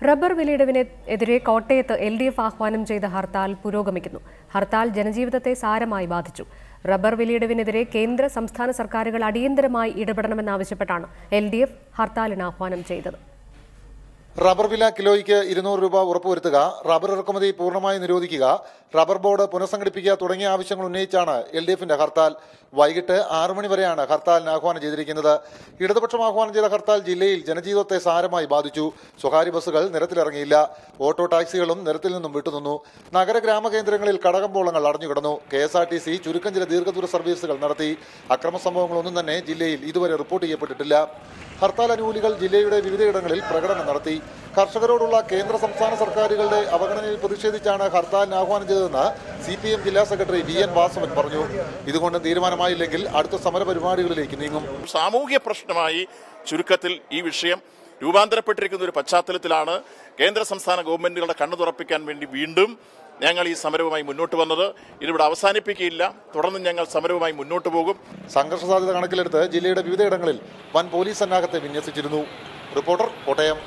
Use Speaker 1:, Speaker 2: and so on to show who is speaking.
Speaker 1: Rubber വിലയിടിവിനെതിരെ കോട്ടയത്ത് LDF ആഹ്വാനം ചെയ്ത ഹർത്താൽ പുരോഗമിക്കുന്നു. ഹർത്താൽ ജനജീവിതത്തെ സാരമായി ബാധിച്ചു. റബ്ബർ വിലയിടിവിനെതിരെ കേന്ദ്ര സംസ്ഥാന സർക്കാരുകൾ അടിയന്തരമായി ഇടപെടണമെന്നാവശ്യപ്പെട്ടാണ് LDF ഹർത്താലിന് ആഹ്വാനം ചെയ്തത്.
Speaker 2: റബ്ബർ വില കിലോയ്ക്ക് 200 രൂപ ഉറപ്പുവരുത്തുക, റബ്ബർ ഇറക്കുമതി പൂർണ്ണമായി നിരോധിക്കുക, റബ്ബർ ബോർഡ് പുനഃസംഘടിപ്പിക്കുക തുടങ്ങിയ ആവശ്യങ്ങൾ ഉന്നയിച്ചാണ് LDFന്റെ ഹർത്താൽ. വൈകിട്ട് 6 മണി വരെയാണ് ഹർത്താലിന് ആഹ്വാനം ചെയ്തിരിക്കുന്നത്. ഇടതുപക്ഷം ആഹ്വാനം ചെയ്ത ഹർത്താൽ ജില്ലയിൽ ജനജീവിതത്തെ സാരമായി ബാധിച്ചു. സ്വകാര്യ ബസ്സുകൾ നിരത്തിലിറങ്ങിയില്ല. ഓട്ടോ ടാക്സികളും നിരത്തിൽ നിന്നും വിട്ടുനിന്നു. നഗര ഗ്രാമ കേന്ദ്രങ്ങളിൽ കടകമ്പോളങ്ങൾ അടഞ്ഞുകിടന്നു. KSRTC ചുരുക്കം ചില ദീർഘദൂര സർവീസുകൾ നടത്തി. അക്രമ സംഭവങ്ങളൊന്നും തന്നെ ജില്ലയിൽ ഇതുവരെ റിപ്പോർട്ട് ചെയ്യപ്പെട്ടിട്ടില്ല. ഹർത്താൽ അനുകൂലികൾ ജില്ലയുടെ വിവിധയിടങ്ങളിൽ പ്രകടനം നടത്തി. കർഷകരോടുള്ള കേന്ദ്ര സംസ്ഥാന സർക്കാരുകളുടെ അവഗണനയിൽ പ്രതിഷേധിച്ചാണ് ഹർത്താലിന് ആഹ്വാനം ചെയ്തതെന്ന് CPM ജില്ലാ സെക്രട്ടറി VN വാസവൻ പറഞ്ഞു. ഇതുകൊണ്ട് തീരുമാനമായില്ലെങ്കിൽ അടുത്ത സമര പരിപാടികളിലേക്ക് നീങ്ങും.
Speaker 3: സാമൂഹ്യ പ്രശ്നമായി ചുരുക്കത്തിൽ ഈ വിഷയം രൂപാന്തരപ്പെട്ടിരിക്കുന്ന ഒരു പശ്ചാത്തലത്തിലാണ് കേന്ദ്ര സംസ്ഥാന ഗവൺമെന്റുകളുടെ കണ്ണു തുറപ്പിക്കാൻ വേണ്ടി വീണ്ടും ഞങ്ങൾ ഈ സമരവുമായി മുന്നോട്ട് വന്നത്. ഇതിവിടെ അവസാനിപ്പിക്കുകയില്ല. തുടർന്ന് ഞങ്ങൾ സമരവുമായി മുന്നോട്ട് പോകും.
Speaker 2: സംഘർഷ സാധ്യത കണക്കിലെടുത്ത് ജില്ലയുടെ വിവിധയിടങ്ങളിൽ വൻ പോലീസ് സന്നാഹത്തെ വിന്യസിച്ചിരുന്നു. റിപ്പോർട്ടർ, കോട്ടയം.